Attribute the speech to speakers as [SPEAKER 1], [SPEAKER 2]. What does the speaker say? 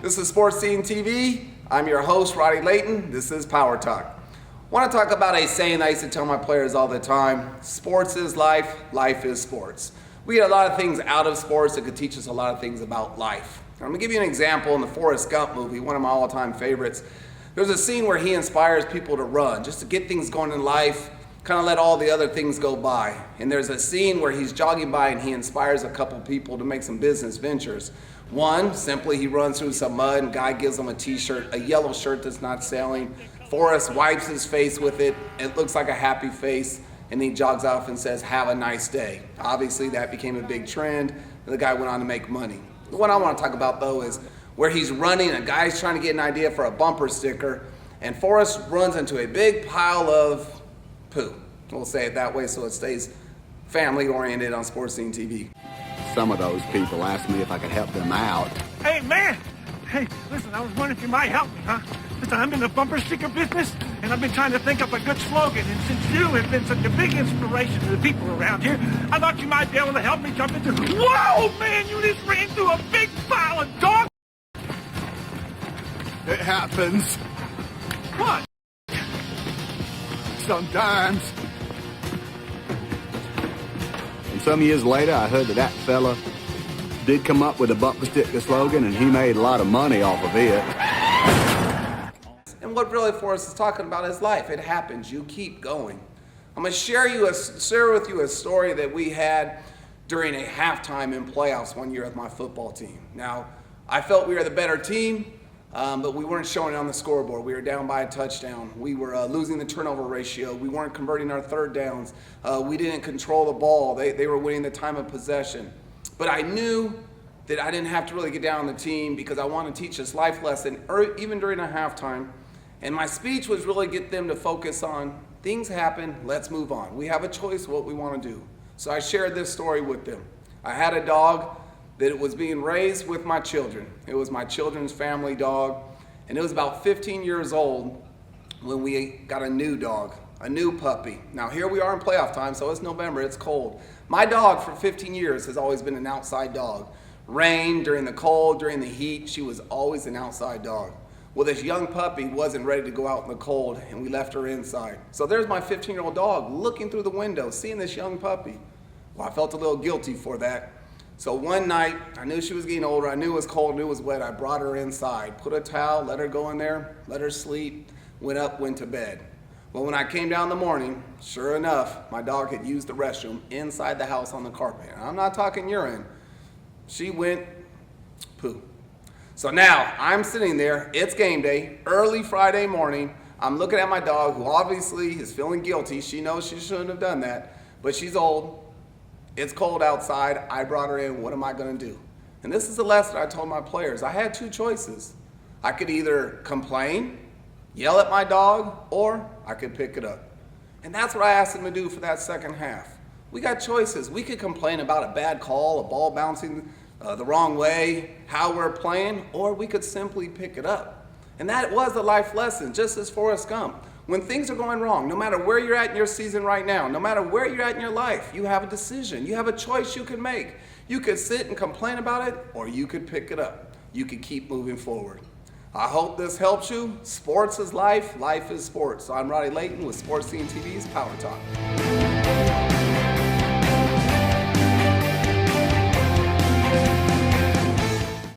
[SPEAKER 1] This is Sportscenetv. I'm your host, Roddy Layton. This is Power Talk. I want to talk about a saying I used to tell my players all the time. Sports is life, life is sports. We get a lot of things out of sports that could teach us a lot of things about life. I'm going to give you an example in the Forrest Gump movie, one of my all-time favorites. There's a scene where he inspires people to run, just to get things going in life, kind of let all the other things go by. And there's a scene where he's jogging by and he inspires a couple people to make some business ventures. One, simply he runs through some mud and guy gives him a t-shirt, a yellow shirt that's not selling. Forrest wipes his face with it. It looks like a happy face. And he jogs off and says, "Have a nice day." Obviously that became a big trend. And the guy went on to make money. The one I want to talk about though is where he's running, a guy's trying to get an idea for a bumper sticker, and Forrest runs into a big pile of poo. We'll say it that way so it stays family oriented on Sportscenetv.
[SPEAKER 2] Some of those people asked me if I could help them out.
[SPEAKER 3] Hey, man! Hey, listen, I was wondering if you might help me, huh? Listen, I'm in the bumper sticker business, and I've been trying to think up a good slogan, and since you have been such a big inspiration to the people around here, I thought you might be able to help me jump into... Whoa, man! You just ran through a big pile of dog...
[SPEAKER 2] It happens.
[SPEAKER 3] What?
[SPEAKER 2] Sometimes. And some years later, I heard that fella did come up with a bumper sticker slogan, and he made a lot of money off of it.
[SPEAKER 1] And what really Forrest is talking about is life. It happens. You keep going. I'm going to share with you a story that we had during a halftime in playoffs one year with my football team. Now, I felt we were the better team, but we weren't showing it on the scoreboard. We were down by a touchdown. We were losing the turnover ratio. We weren't converting our third downs. We didn't control the ball. They were winning the time of possession. But I knew that I didn't have to really get down on the team because I want to teach this life lesson even during a halftime. And my speech was really get them to focus on things happen, let's move on. We have a choice what we want to do. So I shared this story with them. I had a dog that was being raised with my children. It was my children's family dog, and it was about 15 years old when we got a new dog, a new puppy. Now here we are in playoff time, so it's November, it's cold. My dog for 15 years has always been an outside dog. Rain, during the cold, during the heat, she was always an outside dog. Well, this young puppy wasn't ready to go out in the cold, and we left her inside. So there's my 15-year-old dog looking through the window, seeing this young puppy. Well, I felt a little guilty for that. So one night, I knew she was getting older, I knew it was cold, I knew it was wet, I brought her inside, put a towel, let her go in there, let her sleep, went up, went to bed. Well, when I came down in the morning, sure enough, my dog had used the restroom inside the house on the carpet. And I'm not talking urine. She went poo. So now, I'm sitting there, it's game day, early Friday morning, I'm looking at my dog, who obviously is feeling guilty, she knows she shouldn't have done that, but she's old. It's cold outside, I brought her in, what am I gonna do? And this is the lesson I told my players. I had two choices. I could either complain, yell at my dog, or I could pick it up. And that's what I asked them to do for that second half. We got choices. We could complain about a bad call, a ball bouncing the wrong way, how we're playing, or we could simply pick it up. And that was a life lesson, just as Forrest Gump. When things are going wrong, no matter where you're at in your season right now, no matter where you're at in your life, you have a decision. You have a choice you can make. You could sit and complain about it, or you could pick it up. You could keep moving forward. I hope this helps you. Sports is life, life is sports. So I'm Roddy Layton with SportscenetV's Power Talk.